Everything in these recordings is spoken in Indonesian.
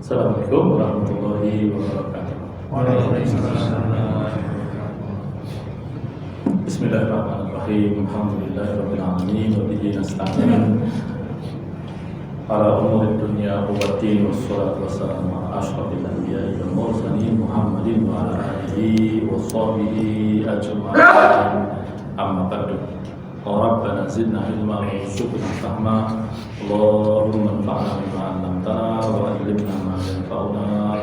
Assalamualaikum warahmatullahi wabarakatuh. Bismillahirrahmanirrahim. Alhamdulillahirabbil alamin wa bihi nasta'in ala umuri dunya waddin wassalatu wassalamu ala asyrafil anbiya'i wal mursalin Muhammadin wa ala alihi wa sahbihi ajma'in. Amma ba'du. Rabbana zidna ilma wa warzuqna fahma. Allahumma anfa'na bima 'allamtana wa 'allimna ma yanfa'una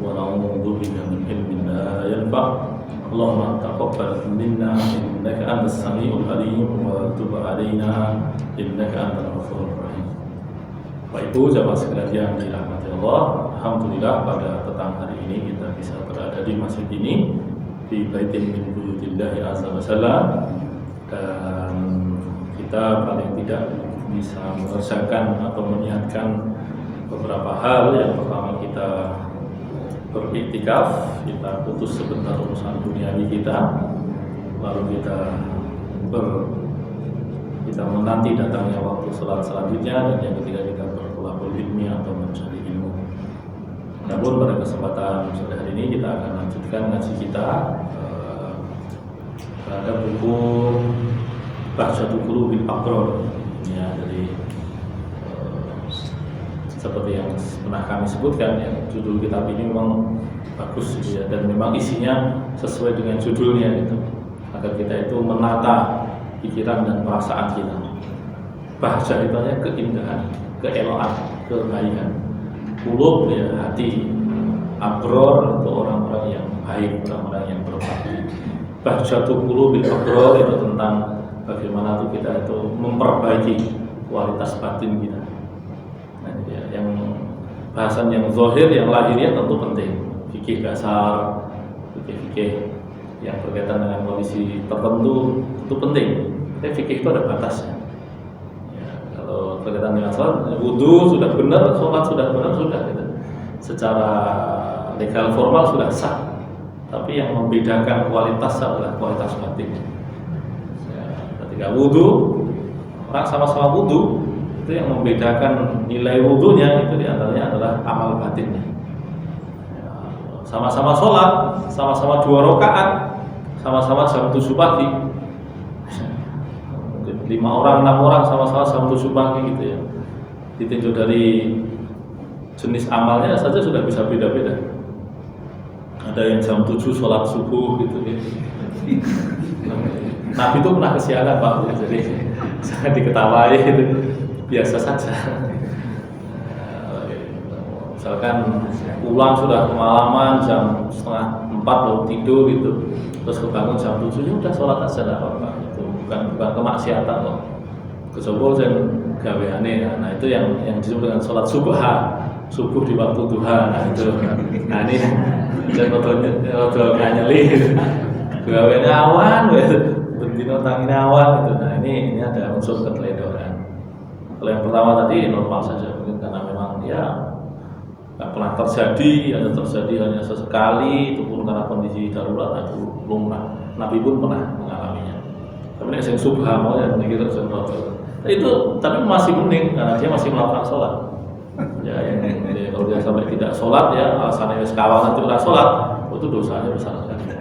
wa na'udzu bika min ilmin la yanfa'. Allahumma taqabbal minna innaka antas samiul 'alim wa tub 'alaina innaka antal ghafurur rahim. Bapak Ibu jamaah sekalian dirahmati Allah, alhamdulillah pada petang hari ini kita bisa berada di masjid ini di Baitin min Buyutillahi Azza wa Jalla, dan kita paling tidak bisa mengerjakan atau menyiapkan beberapa hal. Yang pertama, kita beriktikaf, kita putus sebentar urusan duniawi kita, lalu kita menanti datangnya waktu salat selanjutnya, dan yang ketiga kita bertolabul ilmi atau mencari ilmu. Namun pada kesempatan sore hari ini kita akan lanjutkan ngaji kita terhadap buku Bahjatul Qulubil Abrar. Ya, jadi seperti yang pernah kami sebutkan, ya, judul kitab ini memang bagus gitu ya, dan memang isinya sesuai dengan judulnya gitu, agar kita itu menata pikiran dan perasaan kita. Bahja itu hanya keindahan, keelokan, kebaikan. Qulub ya hati, Abrar itu orang-orang yang baik, orang-orang yang berbakti. Bahjatul Qulubil Abrar itu tentang bagaimana tuh kita itu memperbaiki kualitas batin kita. Nah, ya, yang bahasan yang zahir, yang lahiriah tentu penting. Fikih dasar, fikih yang berkaitan dengan kondisi tertentu itu penting. Tapi fikih itu ada batasnya. Ya, kalau berkaitan dengan sholat, wudhu sudah benar, sholat sudah benar, sudah gitu. Secara legal formal sudah sah. Tapi yang membedakan kualitas adalah kualitas batin. Ketika wudhu, orang sama-sama wudhu, itu yang membedakan nilai wudhunya itu diantaranya adalah amal batinnya. Sama-sama sholat, sama-sama 2 rakaat, sama-sama jam 7 pagi. 5 orang, 6 orang sama-sama jam 7 pagi gitu ya. Ditinjau dari jenis amalnya saja sudah bisa beda-beda. Ada yang jam 7 sholat subuh gitu ya. Nabi itu pernah kesiangan Pak, jadi sangat diketawai, itu biasa saja. Misalkan pulang sudah kemalaman jam 3:30 baru tidur gitu, terus kebangun jam 7 ya udah sholat aja lah Pak. Itu bukan kemaksiatan loh. Kecoba dan gaweane. Nah itu yang disebut dengan sholat subuh di waktu duha. Nah itu, nah ini jangan rodo nganyeli. Gaweane awan gitu. Bentino tangin awal gitu. Nah ini ada unsur keteledoran. Kalau yang pertama tadi normal saja, mungkin karena memang dia nggak pernah terjadi, ada terjadi hanya sesekali, itu pun karena kondisi darurat, itu lumrah. Nabi pun pernah mengalaminya. Tapi ini yang subha mau ya kita itu, tapi masih mending karena dia masih melakukan sholat. Ya, kalau dia sampai tidak sholat ya, alasannya sekawan nanti udah sholat, itu dosanya besar sekali.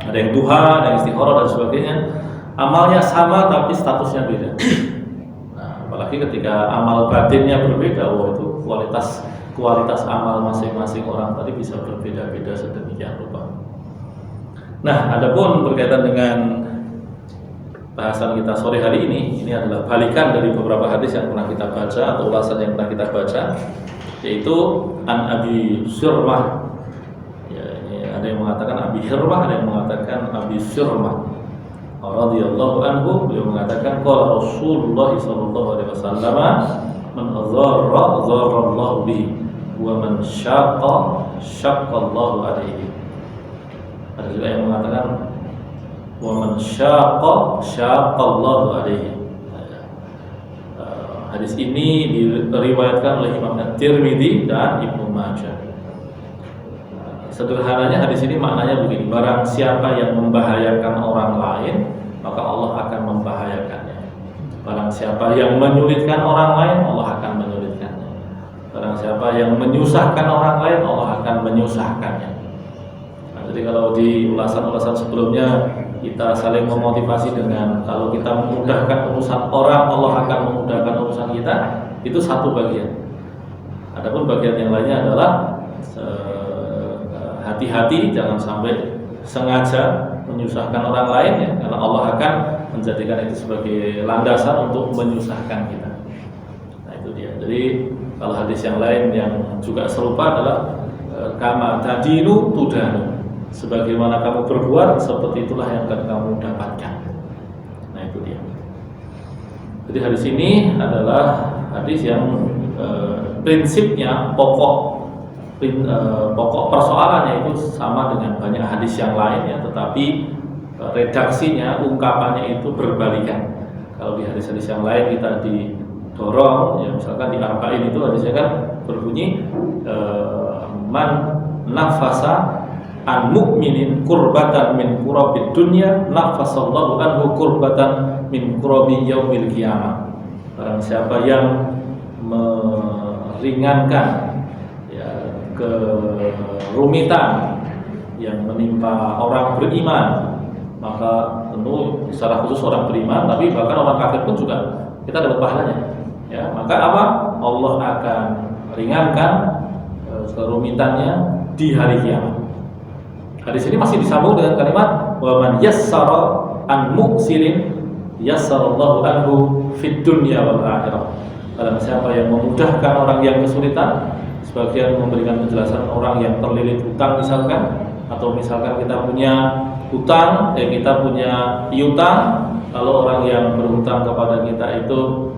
Ada yang duha, ada yang istikharah dan sebagainya. Amalnya sama tapi statusnya beda. Nah, apalagi ketika amal batinnya berbeda, itu kualitas amal masing-masing orang tadi bisa berbeda-beda sedemikian rupa. Nah, adapun berkaitan dengan bahasan kita sore hari ini adalah balikan dari beberapa hadis yang pernah kita baca atau ulasan yang pernah kita baca, yaitu An Abi Syurmah. Ada yang mengatakan Abi Hirmah, ada yang mengatakan Abi Syurmah radhiyallahu anhu. Beliau mengatakan qala Rasulullah sallallahu alaihi wasallam, man dzarra dzarrallahu bihi wa man syaqqa syaqqallahu alaihi. Ada juga yang mengatakan wa man syaqqa syaqqallahu alaihi. Hadis ini diriwayatkan oleh Imam At-Tirmidzi dan Ibnu Majah. Sederhananya hadis ini maknanya begini: barang siapa yang membahayakan orang lain, maka Allah akan membahayakannya. Barang siapa yang menyulitkan orang lain, Allah akan menyulitkannya. Barang siapa yang menyusahkan orang lain, Allah akan menyusahkannya. Nah, jadi kalau di ulasan-ulasan sebelumnya kita saling memotivasi dengan kalau kita memudahkan urusan orang, Allah akan memudahkan urusan kita, itu satu bagian. Adapun bagian yang lainnya adalah hati-hati jangan sampai sengaja menyusahkan orang lain, ya, karena Allah akan menjadikan itu sebagai landasan untuk menyusahkan kita. Nah itu dia. Jadi kalau hadis yang lain yang juga serupa adalah kama tadinu tudanu, sebagaimana kamu berbuat seperti itulah yang akan kamu dapatkan. Nah itu dia. Jadi hadis ini adalah hadis yang prinsipnya pokok persoalannya itu sama dengan banyak hadis yang lain, ya, tetapi redaksinya, ungkapannya itu berbalikan. Kalau di hadis-hadis yang lain kita didorong, ya, misalkan di Arba'in itu hadisnya kan berbunyi man nafasa an mu'minin kurbatan min kurabid dunya nafasallahu anhu kurbatan min kurabi yaumil qiyamah. Barang siapa yang meringankan kerumitan yang menimpa orang beriman, maka tentu secara khusus orang beriman, tapi bahkan orang kafir pun juga kita dapat pahalanya. Ya, maka apa? Allah akan ringankan kerumitannya di hari kiamat. Hadis ini masih disambung dengan kalimat wa man yassara an mu'sirin yassarallahu anhu fid dunya wal akhirah. Barang siapa yang memudahkan orang yang kesulitan, sebagian memberikan penjelasan orang yang terlilit hutang misalkan, atau misalkan kita punya hutang, kita punya piutang, lalu orang yang berhutang kepada kita itu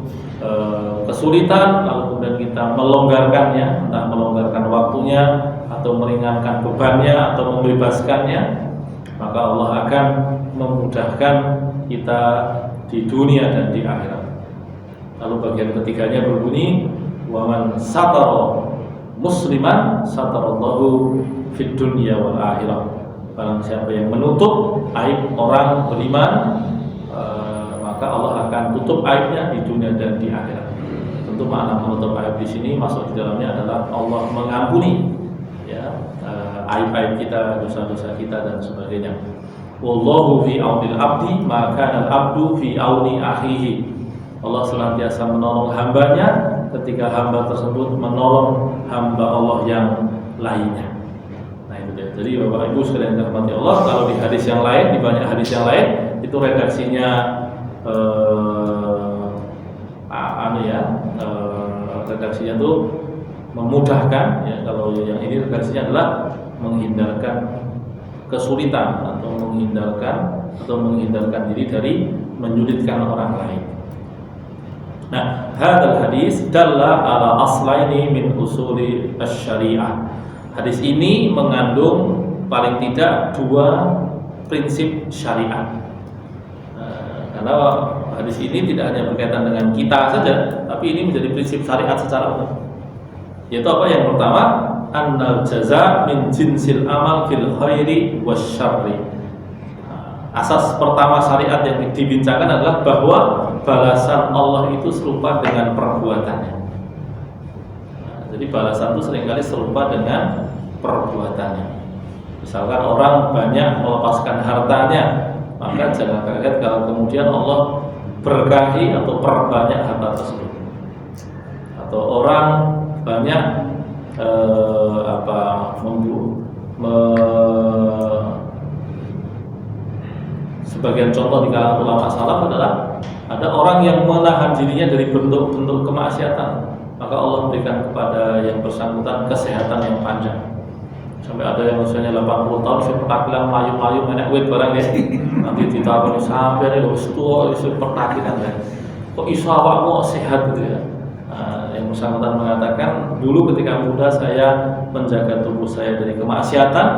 kesulitan, lalu kemudian kita melonggarkannya, entah melonggarkan waktunya atau meringankan bebannya atau membebaskannya, maka Allah akan memudahkan kita di dunia dan di akhirat. Lalu bagian ketiganya berbunyi wa man satara musliman satarallahu fid dunya wal akhirah. Barang siapa yang menutup aib orang beriman, maka Allah akan tutup aibnya di dunia dan di akhirat. Tentu makna menutup aib di sini masuk di dalamnya adalah Allah mengampuni, ya, aib-aib kita, dosa-dosa kita dan sebagainya. Wallahu fi aunil abdi maka al abdu fi auni akhihi. Allah senantiasa menolong hambanya ketika hamba tersebut menolong hamba Allah yang lainnya. Nah itu dia. Jadi Bapak Ibu sekalian dirahmati Allah, kalau di hadis yang lain, di banyak hadis yang lain itu redaksinya redaksinya itu memudahkan, ya. Kalau yang ini redaksinya adalah menghindarkan kesulitan atau menghindarkan diri dari menyulitkan orang lain. Nah, hadal hadis dalla ala aslaini min usuli asy-syariah. Hadis ini mengandung paling tidak dua prinsip syariat. Karena hadis ini tidak hanya berkaitan dengan kita saja, tapi ini menjadi prinsip syariat secara umum. Yaitu apa? Yang pertama, annal jaza min jinsil amal fil khairi wasyarri. Asas pertama syariat yang dibincangkan adalah bahwa balasan Allah itu serupa dengan perbuatannya. Jadi balasan itu seringkali serupa dengan perbuatannya. Misalkan orang banyak melepaskan hartanya, maka jangan kaget kalau kemudian Allah berkahi atau perbanyak harta tersebut. Atau orang banyak sebagian contoh di kalangan ulama salaf adalah ada orang yang menahan dirinya dari bentuk-bentuk kemaksiatan, maka Allah berikan kepada yang bersangkutan kesehatan yang panjang. Sampai ada yang usianya 80 tahun saya petakilan melayu-melayu menek wit barang ya. Nanti ditakoni sampai ada wis tuwa iso petakilan ya. Kok iso awakmu sehat gitu ya. Yang bersangkutan mengatakan, dulu ketika muda saya menjaga tubuh saya dari kemaksiatan,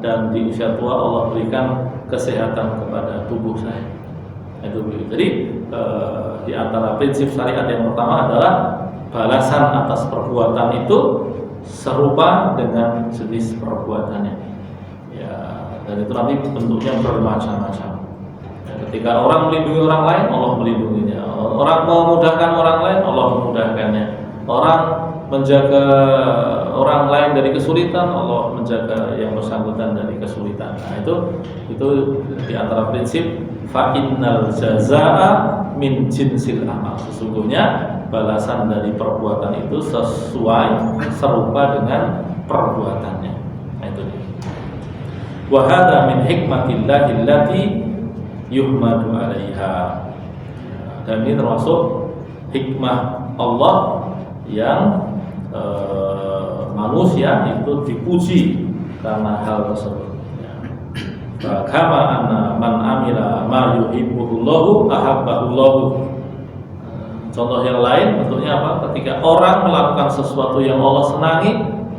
dan di usia tua Allah berikan kesehatan kepada tubuh saya. Itu begitu. Jadi di antara prinsip syariat yang pertama adalah balasan atas perbuatan itu serupa dengan jenis perbuatannya. Ya, dan itu nanti bentuknya bermacam-macam. Ya, ketika orang melindungi orang lain, Allah melindunginya. Orang memudahkan orang lain, Allah memudahkannya. orang menjaga orang lain dari kesulitan, Allah menjaga yang bersangkutan dari kesulitan. Nah, itu di antara prinsip fa innal jazaa min jinsil amal. Sesungguhnya balasan dari perbuatan itu sesuai serupa dengan perbuatannya. Nah, itu dia. Wa hadza min hikmatillahi allati yuhmadu 'alaiha. Dan ini termasuk hikmah Allah yang manusia itu dipuji karena hal tersebut. Kama anna man amila ma yuhibbuhullahu ahabbahullahu. Contoh yang lain bentuknya apa? Ketika orang melakukan sesuatu yang Allah senangi,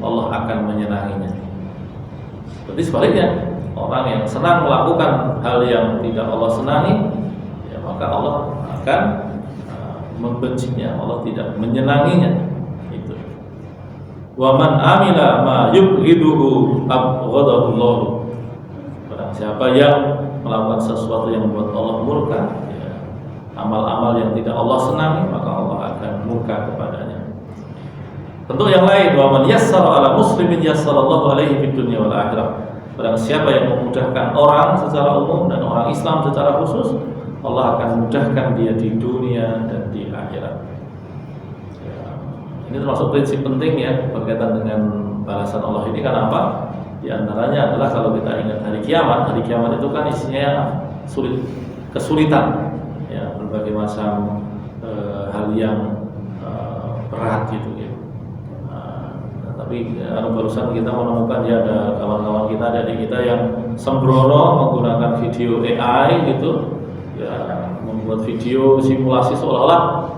Allah akan menyenanginya. Berarti sebaliknya, orang yang senang melakukan hal yang tidak Allah senangi, ya maka Allah akan membencinya, Allah tidak menyenanginya. Itu. Wa man amila ma yubghiduhu abghadahu. Barang siapa yang melakukan sesuatu yang membuat Allah murka, ya, amal-amal yang tidak Allah senangi, maka Allah akan murka kepadanya. Tentu yang lain, wa man yassara ala muslimin yassarallahu alaihi fid dunya wal akhirah. Barang siapa yang memudahkan orang secara umum dan orang Islam secara khusus, Allah akan mudahkan dia di dunia dan di akhirat. Ya, ini termasuk prinsip penting ya berkaitan dengan balasan Allah ini. Karena apa? Di antaranya adalah kalau kita ingat hari kiamat itu kan isinya kesulitan, ya, berbagai macam hal yang berat gitu ya. Tapi barusan kita menemukan ya ada kawan-kawan kita, adik kita yang sembrono menggunakan video AI gitu. Ya, membuat video simulasi seolah-olah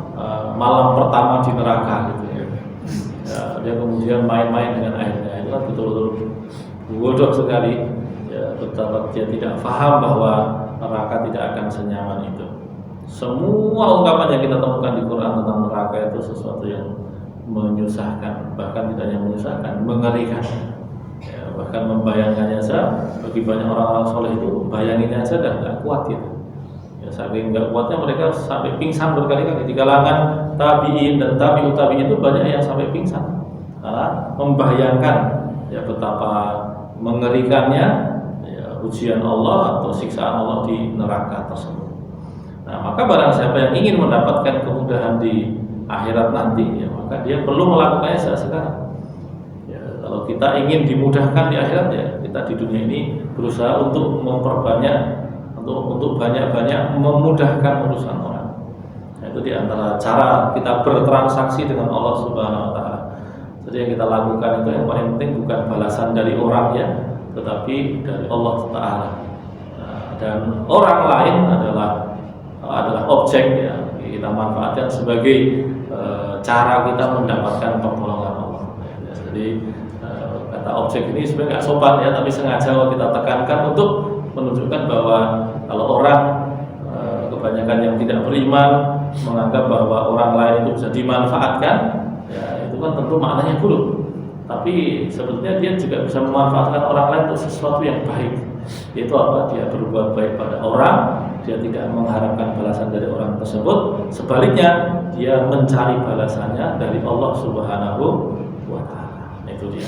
malam pertama di neraka gitu ya. Ya, dia kemudian main-main dengan airnya. Itu kan betul-betul bodoh sekali. Ya, betapa dia tidak paham bahwa neraka tidak akan senyaman itu. Semua ungkapan yang kita temukan di Quran tentang neraka itu sesuatu yang menyusahkan, bahkan tidak hanya menyusahkan, mengerikan. Ya, bahkan membayangkannya saja bagi banyak orang-orang soleh itu bayanginnya saja dah nggak kuat gitu. Ya, saking nggak kuatnya mereka sampai pingsan berkali-kali. Di kalangan tabi'in dan tabi'ut tabi'in itu banyak yang sampai pingsan karena membayangkan ya betapa mengerikannya ya, ujian Allah atau siksaan Allah di neraka tersebut. Nah, maka barang siapa yang ingin mendapatkan kemudahan di akhirat nanti, ya, maka dia perlu melakukannya sekarang. Ya, kalau kita ingin dimudahkan di akhirat, ya kita di dunia ini berusaha untuk memperbanyak, untuk banyak-banyak memudahkan urusan orang. Nah, itu diantara cara kita bertransaksi dengan Allah Subhanahu Wa Taala. Jadi yang kita lakukan itu yang paling penting bukan balasan dari orang ya, tetapi dari Allah Taala. Nah, dan orang lain adalah objek ya, kita manfaatkan sebagai cara kita mendapatkan pertolongan Allah. Ya, jadi kata objek ini sebenarnya nggak sopan ya, tapi sengaja kita tekankan untuk menunjukkan bahwa kalau orang kebanyakan yang tidak beriman menganggap bahwa orang lain itu bisa dimanfaatkan, ya itu kan tentu maknanya buruk. Tapi sebetulnya dia juga bisa memanfaatkan orang lain untuk sesuatu yang baik. Yaitu apa? Dia berbuat baik pada orang, dia tidak mengharapkan balasan dari orang tersebut. Sebaliknya, dia mencari balasannya dari Allah Subhanahu wa Ta'ala. Itu dia.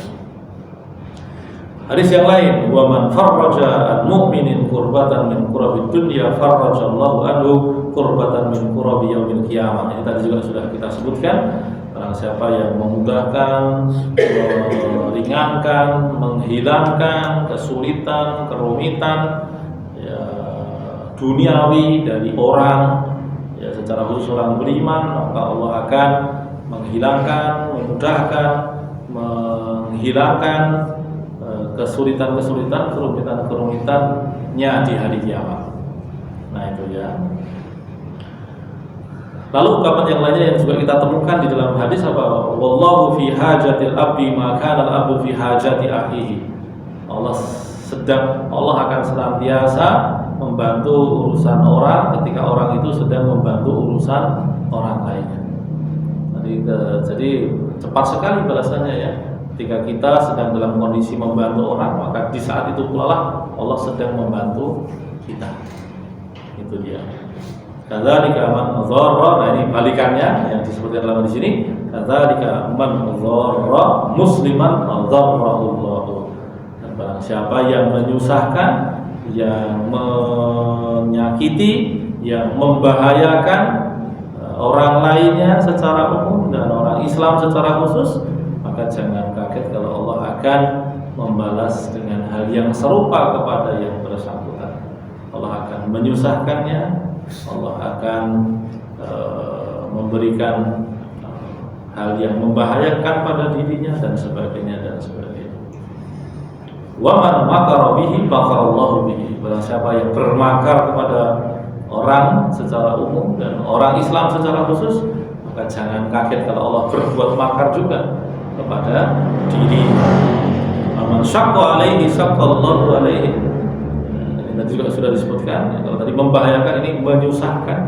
Hadis yang lain, wa man farraja al-mu'minin kurbatan min kurabi dunya farrajallahu anhu kurbatan min kurabi yaumil qiyamah. Ini tadi juga sudah kita sebutkan. Barang siapa yang memudahkan, meringankan, menghilangkan kesulitan, kerumitan ya, duniawi dari orang ya, secara khusus orang beriman, maka Allah akan menghilangkan, memudahkan, menghilangkan kesulitan-kesulitan, kerumitan-kerumitannya di hari kiamat. Nah itu ya. Lalu ungkapan yang lainnya yang juga kita temukan di dalam hadis apa? Wallahu fi hajatil abdi ma kana al-abdu fi hajati akhihi. Allah akan senantiasa membantu urusan orang ketika orang itu sedang membantu urusan orang lainnya. Jadi cepat sekali balasannya ya. Ketika kita sedang dalam kondisi membantu orang, maka di saat itu pula lah Allah sedang membantu kita. Itu dia. Kadzalika man dzarra, nah ini balikannya yang disebutkan dalam di sini, Kadzalika man dzarra musliman dzarrahullahu. Dan barang siapa yang menyusahkan, yang menyakiti, yang membahayakan orang lainnya secara umum dan orang Islam secara khusus, maka jangan kaget kalau Allah akan membalas dengan hal yang serupa kepada yang bersangkutan. Allah akan menyusahkannya, Allah akan memberikan hal yang membahayakan pada dirinya dan sebagainya dan sebagainya. Wa man makara bihi makarallahu bihi. Barang siapa yang bermakar kepada orang secara umum dan orang Islam secara khusus, maka jangan kaget kalau Allah berbuat makar juga kepada diri. Man syaqqa alaihi syaqallahu alaihi. Ini juga sudah disebutkan ya, kalau tadi membahayakan ini menyusahkan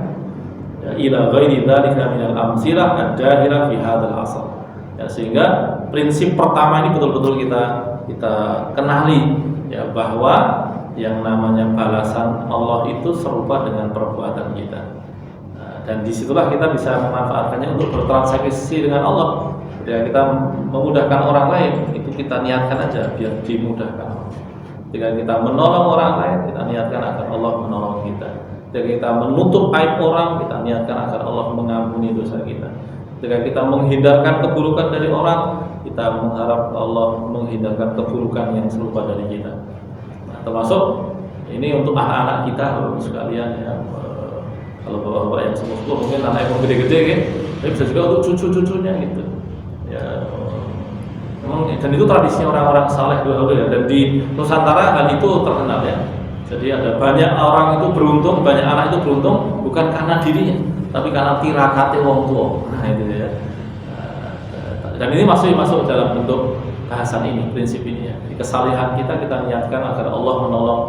ya, ila ghairi dzalika minal amsilah ad-dahira fi hadzal asr. Ya, sehingga prinsip pertama ini betul-betul kita kenali ya, bahwa yang namanya balasan Allah itu serupa dengan perbuatan kita. Nah, dan disitulah kita bisa memanfaatkannya untuk bertransaksi dengan Allah. Ketika kita memudahkan orang lain, itu kita niatkan aja biar dimudahkan. Ketika kita menolong orang lain, kita niatkan agar Allah menolong kita. Ketika kita menutup aib orang, kita niatkan agar Allah mengampuni dosa kita. Ketika kita menghindarkan keburukan dari orang, kita mengharap Allah menghindarkan keburukan yang serupa dari kita. Nah, termasuk ini untuk anak-anak kita sekalian ya. Kalau bapak-bapak yang sepuh mungkin anak yang gede-gede kan, tapi bisa juga untuk cucu-cucunya gitu. Ya, memang dan itu tradisinya orang-orang saleh dulu ya. Dan di Nusantara hal itu terkenal ya. Jadi ada banyak orang itu beruntung, banyak anak itu beruntung bukan karena dirinya, tapi karena tirakate wong tua. Nah itu ya. Dan ini masuk dalam bentuk bahasan ini, prinsip ini ya. Di kesalehan kita niatkan agar Allah menolong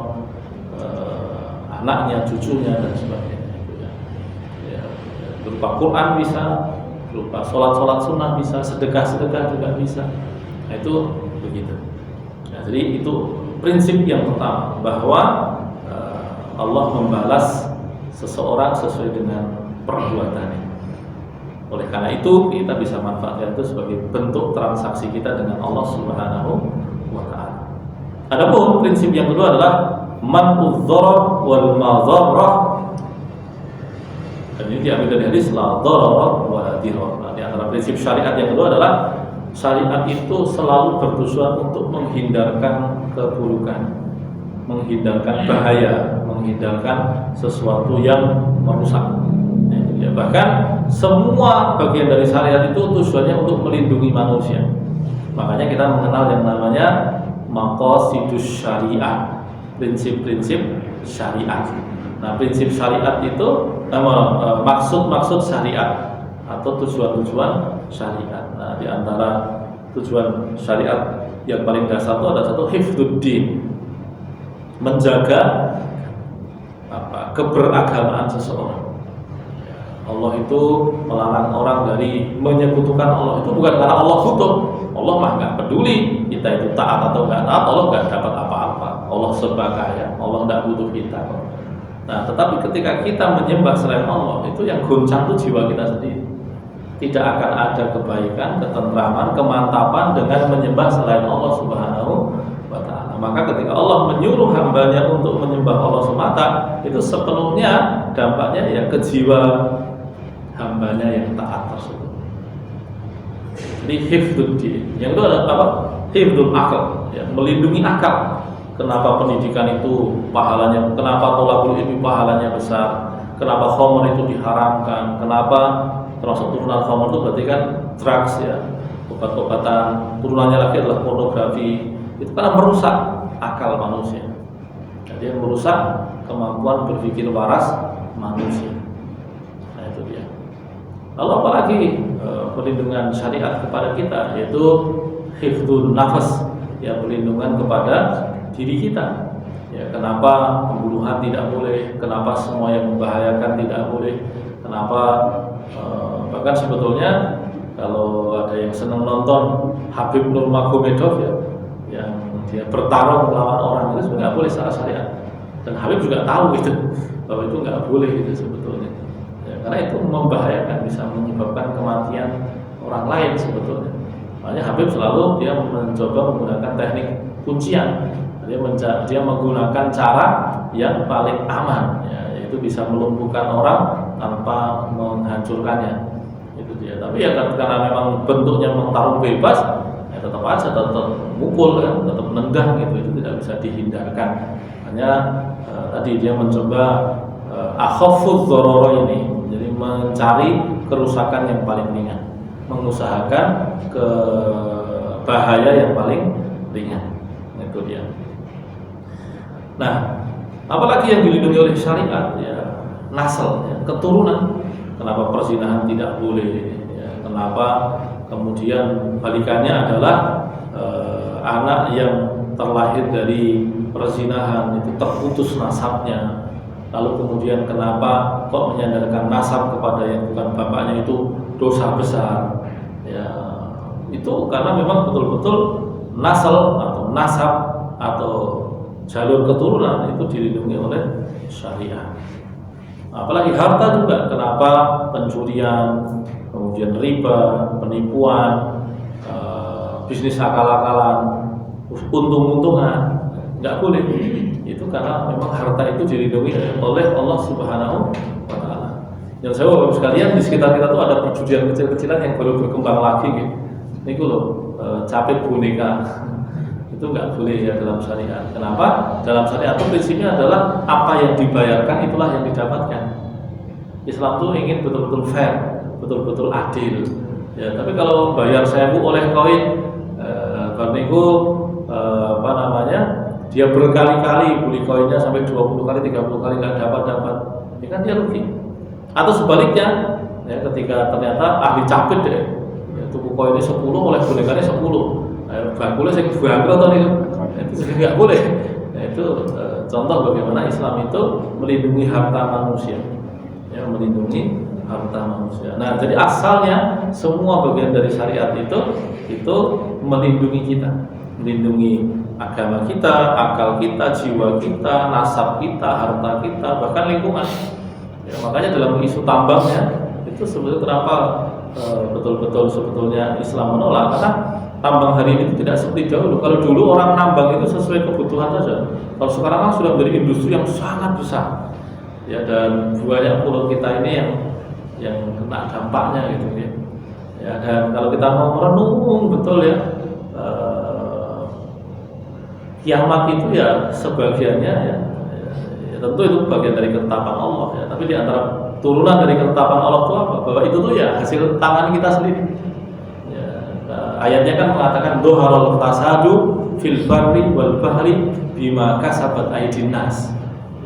anaknya, cucunya dan sebagainya. Ya, berupa Quran bisa, berupa sholat sunnah bisa, sedekah juga bisa. Nah itu begitu. Nah, jadi itu prinsip yang pertama, bahwa Allah membalas seseorang sesuai dengan perbuatannya. Oleh karena itu kita bisa manfaatkan itu sebagai bentuk transaksi kita dengan Allah Subhanahu wa ta'ala. Adapun prinsip yang kedua adalah man'udz dharar wal madharrah. Dan ini diambil dari hadis la dharar wa la dirar. Nah, di antara prinsip syariat yang kedua adalah syariat itu selalu bertujuan untuk menghindarkan keburukan, menghindarkan bahaya, menghindarkan sesuatu yang merusak. Ya, bahkan semua bagian dari syariat itu tujuannya untuk melindungi manusia. Makanya kita mengenal yang namanya maqasidus syariah, prinsip-prinsip syariat. Nah, prinsip syariat itu maksud syariat atau tujuan-tujuan syariat. Nah, di antara tujuan syariat yang paling dasar itu ada satu, hifdzuddin, menjaga keberagamaan seseorang. Allah itu melarang orang dari menyekutukan Allah. Itu bukan karena Allah butuh. Allah mah nggak peduli kita itu taat atau nggak taat. Allah nggak dapat apa-apa. Allah sebagainya. Allah nggak butuh kita. Nah, tetapi ketika kita menyembah selain Allah, itu yang goncang itu jiwa kita sendiri. Tidak akan ada kebaikan, ketentraman, kemantapan dengan menyembah selain Allah Subhanahu wa ta'ala. Maka ketika Allah menyuruh hambanya untuk menyembah Allah semata, itu sepenuhnya dampaknya ya ke jiwa hambanya yang taat tersebut. Jadi hifdzuddin. Yang kedua adalah apa? Hifdzul akal, ya, melindungi akal. Kenapa pendidikan itu pahalanya, kenapa thalabul ilmi pahalanya besar, kenapa khamr itu diharamkan, kenapa termasuk turunan khamr itu berarti kan drugs ya, obat-obatan, turunannya lagi adalah pornografi. Itu karena merusak akal manusia. Jadi yang merusak kemampuan berpikir waras manusia. Nah itu dia. Lalu apalagi perlindungan syariat kepada kita, yaitu hifdzun nafas, ya, perlindungan kepada diri kita. Ya, kenapa pembunuhan tidak boleh? Kenapa semua yang membahayakan tidak boleh? Kenapa bahkan sebetulnya kalau ada yang senang nonton Habib Nurmagomedov ya, yang dia bertarung melawan orang, itu sebenarnya nggak boleh secara syariat. Dan Habib juga tahu gitu bahwa itu nggak boleh gitu sebetulnya. Ya, karena itu membahayakan, bisa menyebabkan kematian orang lain sebetulnya. Makanya Habib selalu dia mencoba menggunakan teknik kuncian. Dia menggunakan cara yang paling aman, ya, yaitu bisa melumpuhkan orang tanpa menghancurkannya. Itu dia. Tapi ya karena memang bentuknya tarung bebas, ya tetap aja tetap mukul kan, tetap nendang gitu, itu tidak bisa dihindarkan. Hanya tadi dia mencoba akhafudz dharara ini, jadi mencari kerusakan yang paling ringan, mengusahakan ke bahaya yang paling ringan. Itu dia. Nah, apalagi yang dilindungi oleh syariat, ya nasl, ya, keturunan. Kenapa perzinahan tidak boleh? Ya, kenapa kemudian balikannya adalah anak yang terlahir dari perzinahan itu terputus nasabnya. Lalu kemudian kenapa kok menyandarkan nasab kepada yang bukan bapaknya itu dosa besar? Ya, itu karena memang betul-betul nasl atau nasab atau jalur keturunan itu dilindungi oleh syariat. Apalagi harta juga, kenapa pencurian, kemudian riba, penipuan, bisnis akal-akalan, untung-untungan, nggak boleh. Itu karena memang harta itu dilindungi oleh Allah Subhanahu wa Ta'ala. Yang saya bapak sekalian, di sekitar kita tuh ada perjudian kecil-kecilan yang baru berkembang lagi gitu. Ini loh, capit boneka. Itu nggak boleh ya dalam syariat. Kenapa? Dalam syariat itu prinsipnya adalah apa yang dibayarkan itulah yang didapatkan. Islam tuh ingin betul-betul fair, betul-betul adil. Ya, tapi kalau bayar 1.000 oleh koin, berniku dia berkali-kali beli koinnya sampai 20 kali, 30 kali nggak dapat, ini kan dia rugi. Atau sebaliknya, ya, ketika ternyata ahli capit deh, ya, tuku koinnya 10 oleh bonekanya 10. Bangkulnya saya bangkrut atau itu nggak boleh. Nah, itu contoh bagaimana Islam itu melindungi harta manusia, ya, melindungi harta manusia. Nah, jadi asalnya semua bagian dari syariat itu melindungi kita, melindungi agama kita, akal kita, jiwa kita, nasab kita, harta kita, bahkan lingkungan. Ya, makanya dalam isu tambangnya itu sebetulnya kenapa betul-betul sebetulnya Islam menolak, karena tambang hari ini tidak seperti dahulu. Kalau dulu orang nambang itu sesuai kebutuhan saja. Kalau sekarang kan sudah menjadi industri yang sangat besar. Ya, dan banyak pulau kita ini yang kena dampaknya gitu ya. Ya, dan kalau kita mau merenung betul ya, kiamat itu ya sebagiannya ya tentu itu bagian dari ketetapan Allah ya. Tapi di antara turunan dari ketetapan Allah itu apa? Bahwa itu tuh ya hasil tangan kita sendiri. Ayatnya kan mengatakan doharal fasadu fil barri wal bahri bima kasabat aydin nas.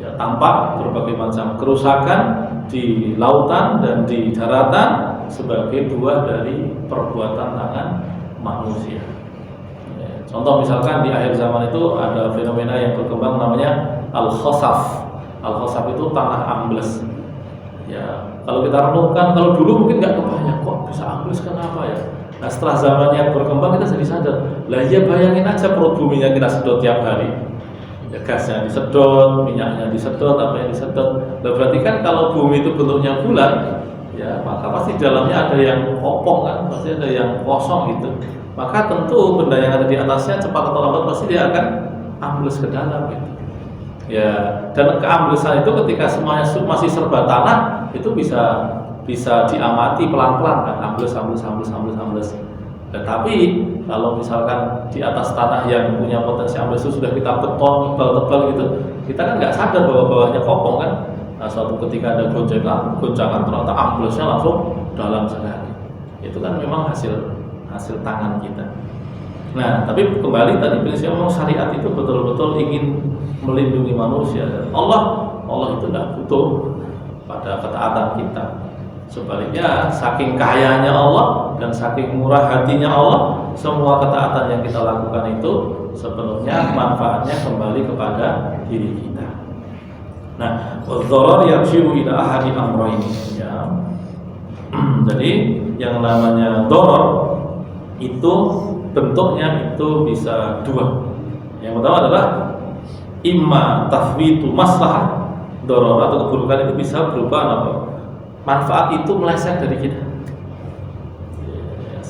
Ya, tampak berbagai macam kerusakan di lautan dan di daratan sebagai buah dari perbuatan tangan manusia. Ya, contoh misalkan di akhir zaman itu ada fenomena yang berkembang namanya al-khasaf. Al-khasaf itu tanah ambles. Ya, kalau kita renungkan, kalau dulu mungkin nggak kebayang kok bisa ambles, kenapa ya? Nah, setelah zamannya berkembang kita jadi sadar, lah ya bayangin aja perut buminya kita sedot tiap hari, ya, gasnya disedot, minyaknya disedot, apa yang disedot. Nah, berarti kan kalau bumi itu bentuknya bulat, ya maka pasti dalamnya ada yang kopong kan, pasti ada yang kosong gitu. Maka tentu benda yang ada di atasnya cepat atau lambat pasti dia akan ambles ke dalam gitu. Ya, dan keamblesan itu ketika semuanya masih serba tanah itu bisa diamati pelan-pelan kan, ambles. Tetapi kalau misalkan di atas tanah yang punya potensi ambles itu sudah kita beton tebal-tebal gitu, kita kan nggak sadar bahwa bawahnya kopong kan. Nah, suatu ketika ada goncangan ternyata amblesnya langsung dalam sekali. Itu kan memang hasil tangan kita. Nah, tapi kembali tadi prinsip memang syariat itu betul-betul ingin melindungi manusia, dan Allah itu tidak butuh pada ketaatan kita. Sebaliknya, saking kayanya Allah dan saking murah hatinya Allah, semua ketaatan yang kita lakukan itu sepenuhnya manfaatnya kembali kepada diri kita. Nah, wadh-dharar yarji'u ila ahadi amrayn, ya. Jadi yang namanya dharar itu bentuknya itu bisa dua. Yang pertama adalah imma tafwitu maslahah, dharar atau keburukan itu bisa berupa apa? Manfaat itu meleset dari kita.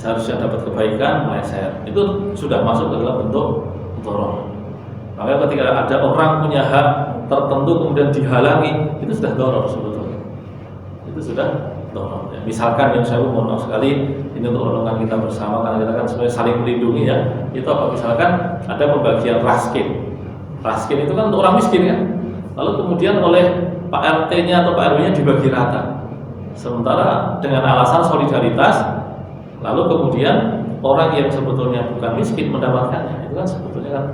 seharusnya dapat kebaikan meleset, itu sudah masuk ke dalam bentuk doror. Maka ketika ada orang punya hak tertentu kemudian dihalangi, itu sudah doror sebetulnya. Itu sudah doror. Ya. Misalkan yang saya mohon maaf sekali, ini untuk omongan kita bersama karena kita kan sebenarnya saling melindungi ya. Itu apa? Misalkan ada pembagian raskin. Raskin itu kan untuk orang miskin kan. Lalu kemudian oleh Pak RT-nya atau Pak RW-nya dibagi rata. Sementara dengan alasan solidaritas, lalu kemudian orang yang sebetulnya bukan miskin mendapatkannya, itu kan sebetulnya kan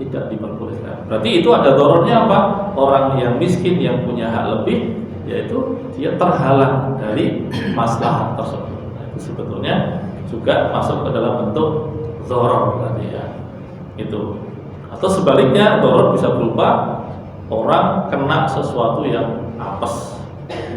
tidak diperbolehkan. Berarti itu ada dorornya apa? Orang yang miskin yang punya hak lebih, yaitu dia terhalang dari maslahat tersebut. Nah, itu sebetulnya juga masuk ke dalam bentuk doror tadi ya. Itu. Atau sebaliknya doror bisa berupa orang kena sesuatu yang apes,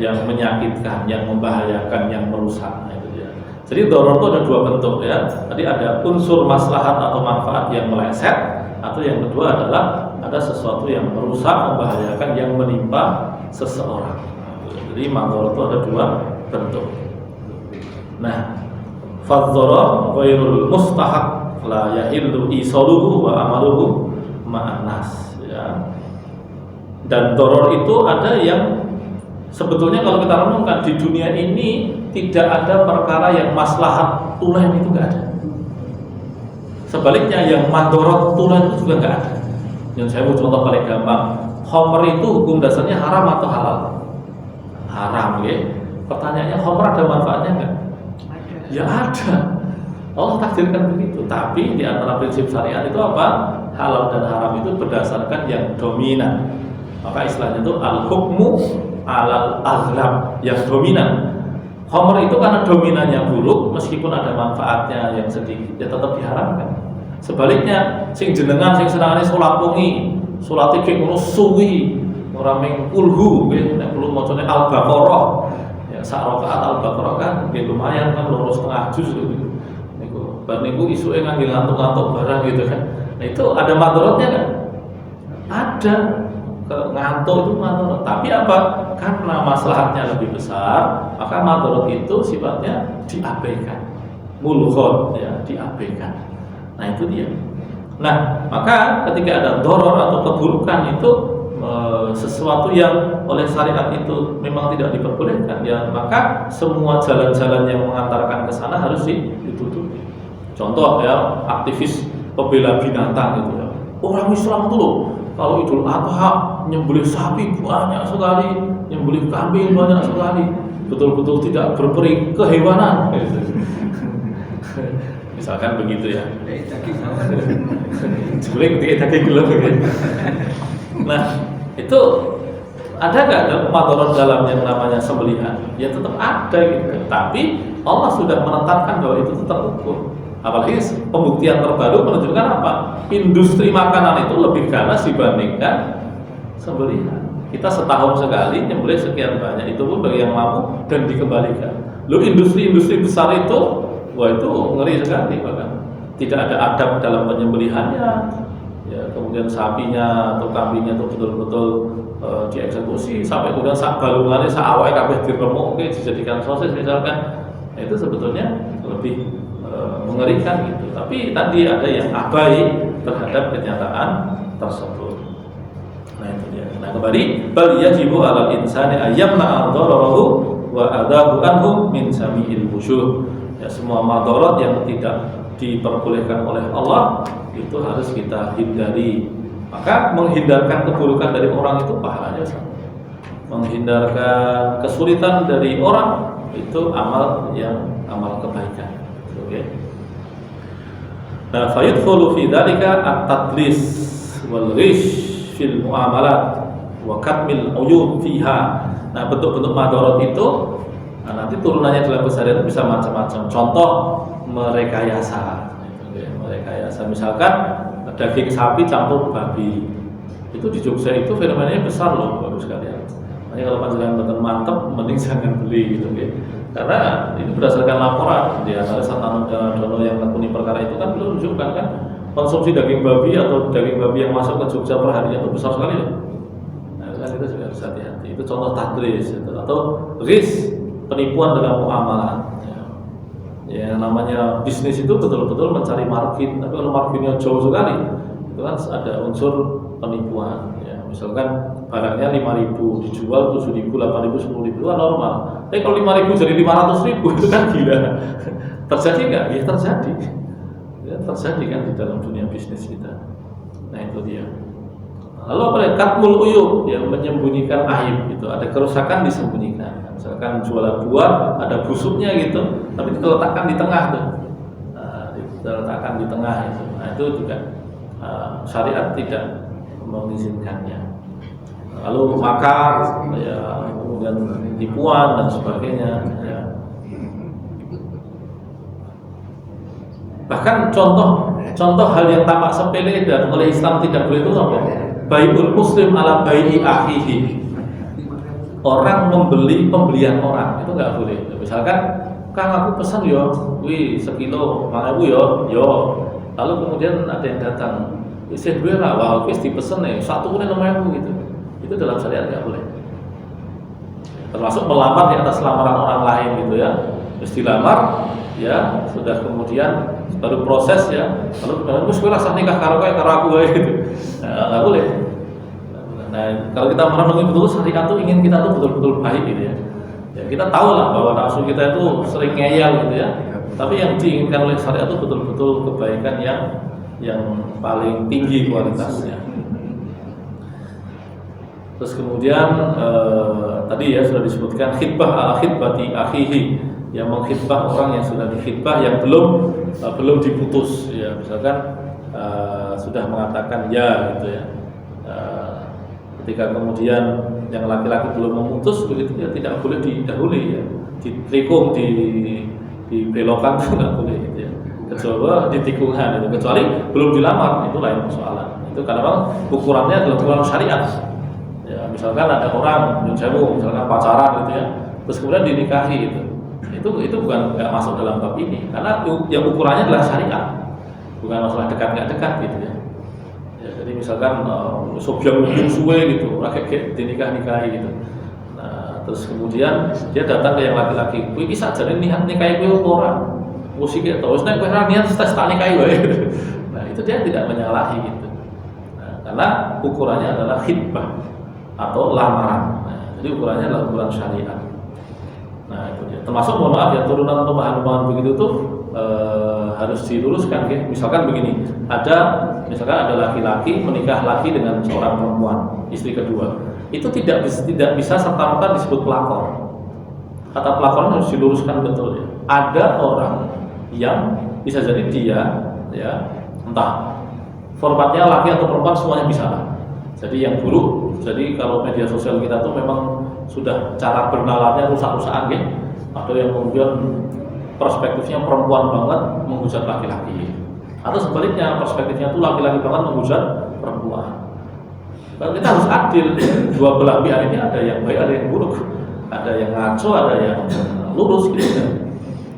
yang menyakitkan, yang membahayakan, yang merusak. Nah, itu ya. Jadi doror itu ada dua bentuk ya. Tadi ada unsur maslahat atau manfaat yang meleset, atau yang kedua adalah ada sesuatu yang merusak, membahayakan, yang menimpa seseorang. Jadi madoror itu ada dua bentuk. Nah, fadzorar ghairul mustahak la yahillu isaluhu wa amaluhu ma'anas ya. Dan doror itu ada yang sebetulnya kalau kita renungkan di dunia ini tidak ada perkara yang maslahat tulen itu nggak ada. Sebaliknya yang madorot tulen itu juga nggak ada. Yang saya mau contoh paling gampang, khamr itu hukum dasarnya haram atau halal? Haram ya. Pertanyaannya khamr ada manfaatnya nggak? Ya ada. Allah takdirkan begitu. Tapi di antara prinsip syariat itu apa? Halal dan haram itu berdasarkan yang dominan. Maka istilahnya itu al-hukmu alal aghlab, yang dominan. Khamr itu karena dominannya buruk, meskipun ada manfaatnya yang sedikit, ya tetap diharamkan. Sebaliknya, sing jenengan sing senangane salat wengi, salate ki ngono suwi, ora mung kulhu, nggih, nek perlu macane Al-Baqarah. Ya sak rakaat Al-Baqarah kan nggih lumayan kan 2,5 juz gitu. Niku bar niku isuke ngangge ngantuk-ngantuk barang gitu kan. Nah itu ada madorotnya kan? Ada. Ngantuk itu madorot. Tapi apa? Karena maslahatnya lebih besar, maka madorot itu sifatnya diabaikan, mulghot ya, diabaikan. Nah itu dia. Nah maka ketika ada doror atau keburukan itu sesuatu yang oleh syariat itu memang tidak diperbolehkan ya, maka semua jalan-jalan yang mengantarkan ke sana harus ditutupi. Contoh ya, aktivis pembela binatang gitu ya. Orang Islam tuh loh, kalau Idul Adha nyembelih sapi banyak sekali, nyembelih kambing banyak sekali, betul-betul tidak berperi kehewanan. Misalkan begitu ya. Nyembelih ketika daging gelap. Nah itu ada nggak madorot dalam yang namanya sembelihan? Ya tetap ada gitu. Tapi Allah sudah menetapkan bahwa itu tetap hukum. Apalagi pembuktian terbaru menunjukkan apa? Industri makanan itu lebih ganas dibandingkan sembelihan. Kita setahun sekali nyembelih sekian banyak, itu pun bagi yang mampu dan dikembalikan. Lalu industri-industri besar itu, wah itu ngeri sekali bahkan. Tidak ada adab dalam penyembelihannya. Ya, kemudian sapinya atau kambingnya itu betul-betul dieksekusi sampai kemudian sak balungannya sak awake kabeh diremuk dijadikan sosis misalkan. Nah, itu sebetulnya lebih mengerikan gitu. Tapi tadi ada yang abai terhadap kenyataan tersebut. Nah itu dia. Nah kembali, bal yajibu 'alal insani ayyamna ad-dararahu wa adahu anhu min sami'il busyuh. Ya semua madarat yang tidak diperbolehkan oleh Allah itu harus kita hindari. Maka menghindarkan keburukan dari orang itu pahalanya sama. Menghindarkan kesulitan dari orang itu amal kebaikan. Oke. Nah, fayudkhulu fi dzalika at-tadlis wal ghish fil muamalat wa katmil uyub fiha. Nah, bentuk-bentuk madorot itu nanti turunannya dalam keseharian bisa macam-macam. Contoh merekayasa. Merekayasa misalkan daging sapi campur babi. Itu di Jogja itu fenomenanya besar loh, bagus sekali. Makanya kalau panjenengan betul mantep, mending jangan beli gitu ya. Karena ini berdasarkan laporan di antara Satano Dono yang menekuni perkara itu kan belum menunjukkan kan konsumsi daging babi atau daging babi yang masuk ke Jogja perharinya itu besar sekali loh. Nah, kan kita juga harus hati-hati. Itu contoh tadris atau risk, penipuan dalam muamalah. Ya, namanya bisnis itu betul-betul mencari margin, tapi kalau marginnya jauh sekali, itu kan ada unsur penipuan. Ya, misalkan barangnya 5.000 dijual 7.000, 8.000, 10.000 kan normal. Tapi kalau 5.000 jadi 500.000 itu kan gila. Terjadi nggak? Ya terjadi. Ya, terjadi kan di dalam dunia bisnis kita. Nah itu dia. Lalu apa ya? Katmul uyub, yang menyembunyikan aib gitu. Ada kerusakan disembunyikan. Misalkan jualan buah ada busuknya gitu, tapi diletakkan di tengah tuh. Diletakkan di tengah itu. Nah itu juga syariat tidak mengizinkannya. Lalu makar, ya, kemudian tipuan dan sebagainya. Ya. Bahkan contoh hal yang tampak sepele dan oleh Islam tidak boleh itu apa? Bai'ul muslim ala bai'i akhihi. Orang membeli pembelian orang itu nggak boleh. Misalkan, Kang aku pesan yo, wih sekilo 5.000 yo. Lalu kemudian ada yang datang, saya gue lah, wah wis dipesen nih, satu pun 5.000 gitu. Itu dalam syariat nggak boleh. Termasuk melamar di atas lamaran orang lain gitu ya. Terus dilamar, ya sudah kemudian baru proses ya. Lalu kemudian gue rasa nikah karo aku gitu. Nah, nggak boleh. Nah, kalau kita merenungi betul syariat itu ingin kita tuh betul-betul baik gitu ya. Ya kita tahu lah bahwa nafsu kita itu sering ngeyel gitu ya. Tapi yang diinginkan oleh syariat itu betul-betul kebaikan yang paling tinggi kualitasnya. Terus kemudian tadi ya sudah disebutkan khitbah ala khitbati akhihi, yang mengkhitbah orang yang sudah dikhitbah yang belum diputus ya, misalkan sudah mengatakan ya gitu ya. Ketika kemudian yang laki-laki belum memutus begitu ya, tidak boleh didahului ya, ditikung, dibelokkan itu nggak boleh gitu ya, kecuali ditikungan itu, kecuali belum dilamar itu lain persoalan. Itu karena memang ukurannya adalah ukuran syariat ya. Misalkan ada orang misalkan pacaran gitu ya, terus kemudian dinikahi itu bukan nggak masuk dalam bab ini, karena yang ukurannya adalah syariat, bukan masalah dekat nggak dekat gitu ya. Jadi misalkan sobyang suwe gitu, rakyat dinikah-nikahi gitu. Nah, terus kemudian dia datang ke yang laki-laki, "Kowe iki sakjane nikahi kowe ora?" Musik ya terus nek kowe ra niat tak nikahi wae gitu. Nah, itu dia tidak menyalahi gitu. Nah, karena ukurannya adalah khitbah atau lamaran. Nah, jadi ukurannya adalah ukuran syariat. Nah, itu dia. Termasuk mohon maaf ya, turunan pemahaman begitu tuh harus diluruskan ya. Misalkan begini, misalkan ada laki-laki menikah lagi dengan seorang perempuan, istri kedua. Itu tidak bisa serta-merta disebut pelakor. Kata pelakor harus diluruskan betul ya. Ada orang yang bisa jadi dia ya, entah formatnya laki atau perempuan semuanya bisa lah. Jadi yang buruk, jadi kalau media sosial kita tuh memang sudah cara bernalarnya rusak-rusakan ya. Ada yang kemudian perspektifnya perempuan banget menghujat laki-laki, atau sebaliknya perspektifnya itu laki-laki banget menghujat perempuan. Kalau kita harus adil, dua belah pihak ini ada yang baik, ada yang buruk, ada yang ngaco, ada yang lurus gitu.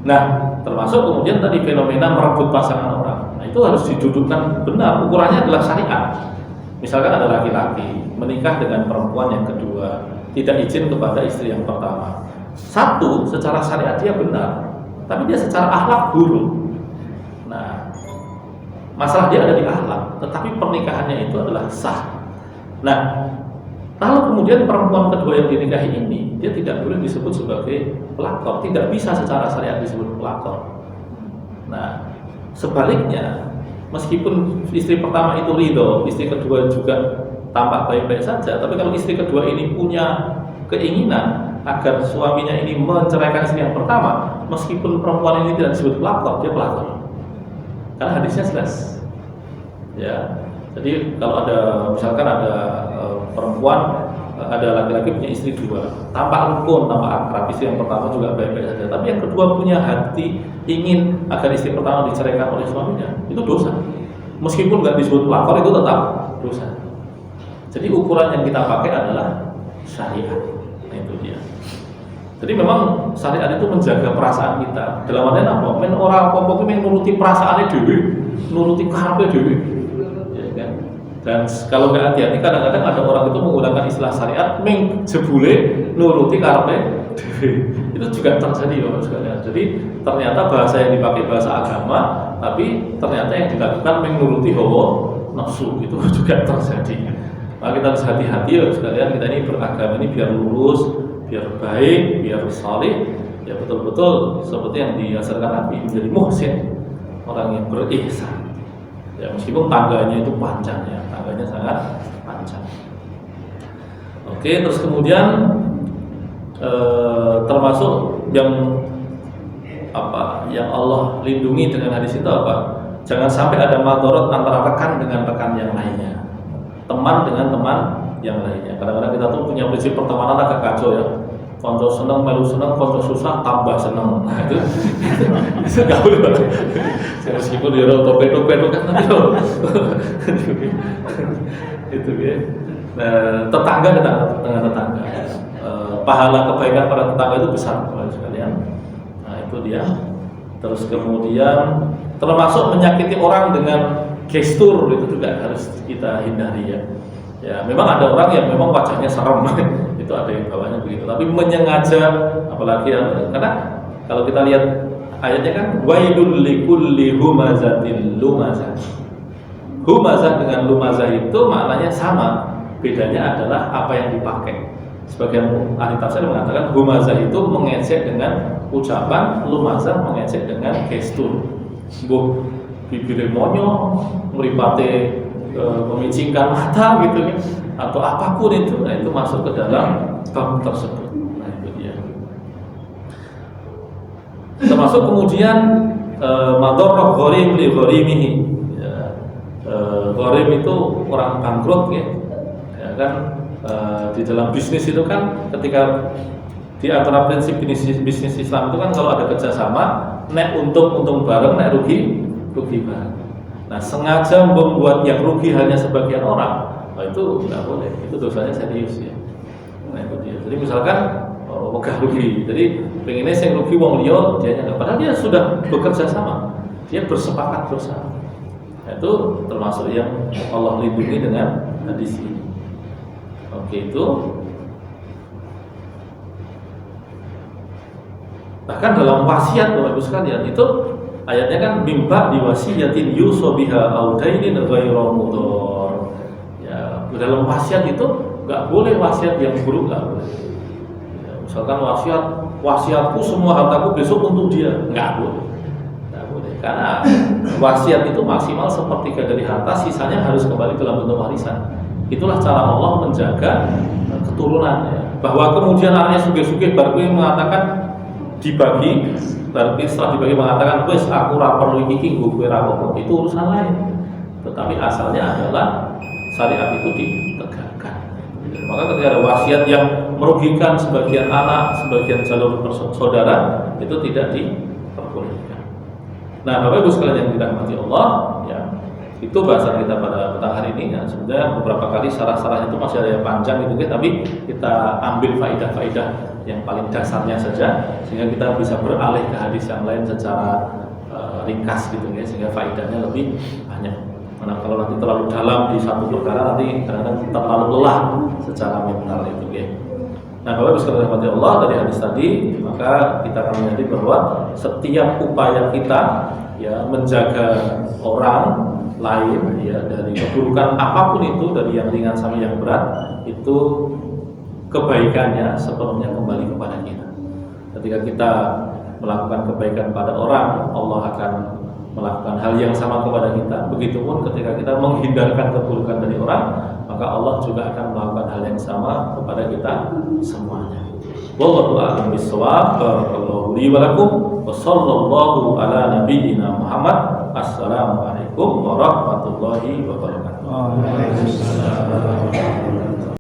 Nah, termasuk kemudian tadi fenomena merebut pasangan orang. Nah, itu harus didudukkan benar, ukurannya adalah syariat. Misalkan ada laki-laki menikah dengan perempuan yang kedua, tidak izin kepada istri yang pertama. Satu, secara syariat dia benar, tapi dia secara akhlak buruk. Nah, masalah dia ada di akhlak, tetapi pernikahannya itu adalah sah. Nah, kalau kemudian perempuan kedua yang dinikahi ini, dia tidak boleh disebut sebagai pelakor, tidak bisa secara syariat disebut pelakor. Nah, sebaliknya, meskipun istri pertama itu ridho, istri kedua juga tampak baik-baik saja, tapi kalau istri kedua ini punya keinginan agar suaminya ini menceraikan istri yang pertama, meskipun perempuan ini tidak disebut pelakor, dia pelakor. Karena hadisnya jelas. Ya, jadi kalau misalkan ada perempuan, ada laki-laki punya istri dua, tampak rukun, tampak akrab, istri yang pertama juga baik-baik saja, tapi yang kedua punya hati ingin agar istri pertama diceraikan oleh suaminya, itu dosa. Meskipun nggak disebut pelakor, itu tetap dosa. Jadi ukuran yang kita pakai adalah syariat. Nah, itu dia. Jadi memang syariat itu menjaga perasaan kita. Dalam artian apa? Men ora apa-apa kuwi nuruti perasaane dhewe, nuruti karepe dhewe. Ya kan? Dan kalau nggak hati-hati kadang-kadang ada orang itu menggunakan istilah syariat meng jebule nuruti karepe dhewe. Itu juga terjadi Bapak sekalian. Jadi ternyata bahasa yang dipakai bahasa agama, tapi ternyata yang dilakukan menuruti hawa nafsu, itu juga terjadi. Maka kita harus hati-hati Bapak sekalian, kita ini beragama ini biar lurus, biar baik, biar saleh, ya betul-betul seperti yang diajarkan Nabi, menjadi muhsin, orang yang berihsan. Ya meskipun tangganya itu panjang ya, tangganya sangat panjang. Oke, terus kemudian termasuk yang yang Allah lindungi dengan hadis itu apa? Jangan sampai ada madorot antara rekan dengan rekan yang lainnya, teman dengan teman yang lainnya. Kadang-kadang kita tuh punya prinsip pertemanan agak kacau ya. Konco seneng, melu seneng, konco susah, tambah seneng. Nah itu nggak boleh. Meskipun dia topet-topet kan nanti itu ya. Tetangga dengan tetangga. Pahala kebaikan pada tetangga itu besar sekalian. Nah itu dia. Terus kemudian termasuk menyakiti orang dengan gestur itu juga harus kita hindari ya. Ya memang ada orang yang memang wajahnya serem, itu ada yang bawahnya begitu. Tapi menyengaja, apalagi karena kalau kita lihat ayatnya kan wailul likulli humazatil lumazah. Humazah dengan lumazah itu maknanya sama, bedanya adalah apa yang dipakai. Sebagian ahli tafsir mengatakan humazah itu mengejek dengan ucapan, lumazah mengejek dengan gestur. Buh bibire monyo, mripate memicingkan mata gitu kan, atau apapun itu, nah itu masuk ke dalam bab tersebut. Nah itu dia. Termasuk kemudian madorrah gharim li gharimihi. Gharim itu orang bangkrut ya kan, di dalam bisnis itu kan, ketika di antara prinsip bisnis Islam itu kan kalau ada kerjasama, nek untung bareng, nek rugi bareng. Nah sengaja membuat yang rugi hanya sebagian orang, itu nggak boleh, itu dosanya serius ya. Nah itu dia. Jadi misalkan megah rugi, jadi pengennya yang rugi wong liya, dia nggak, padahal dia sudah bekerja sama, dia bersepakat bersama. Nah, itu termasuk yang Allah lindungi dengan hadis ini. Oke, itu bahkan dalam wasiat Bapak Ibu sekalian itu ayatnya kan mimba diwasiyatin yusobiha audainin ghairu mudor. Ya, dalam wasiat itu nggak boleh wasiat yang buruk, nggak boleh. Ya, misalkan wasiatku semua hartaku besok untuk dia, nggak boleh. Karena wasiat itu maksimal sepertiga dari harta, sisanya harus kembali dalam bentuk warisan. Itulah cara Allah menjaga keturunan ya. Bahwa kemudian anaknya sugih-sugih baru mengatakan dibagi, baru setelah dibagi mengatakan wes aku ora perlu iki nggo kowe ra apa, itu urusan lain. Tetapi asalnya adalah syariat itu ditegakkan. Maka ketika ada wasiat yang merugikan sebagian anak, sebagian jalur saudara, itu tidak diperbolehkan. Nah, Bapak Ibu sekalian yang dirahmati Allah, ya, itu bahasan kita pada petang hari ini. Ya, sebenarnya beberapa kali sarah-sarahnya itu masih ada yang panjang gitu kan, tapi kita ambil faidah-faidah yang paling dasarnya saja, sehingga kita bisa beralih ke hadis yang lain secara ringkas gitu ya, sehingga faedahnya lebih banyak. Karena kalau nanti terlalu dalam di satu perkara, nanti kadang-kadang terlalu lelah secara mental itu ya. Nah, Bapak Ibu sekalian dirahmati Allah, dari hadis tadi maka kita akan menyadari bahwa setiap upaya kita ya menjaga orang lain ya dari keburukan apapun itu, dari yang ringan sampai yang berat, itu kebaikannya sepenuhnya kembali kepada kita. Ketika kita melakukan kebaikan pada orang, Allah akan melakukan hal yang sama kepada kita. Begitupun ketika kita menghindarkan keburukan dari orang, maka Allah juga akan melakukan hal yang sama kepada kita semuanya. Wallahu a'lam bishawab. Barakallahu li wa lakum wa sallallahu ala nabiyyina Muhammad. Assalamualaikum warahmatullahi wabarakatuh. Waalaikumsalam.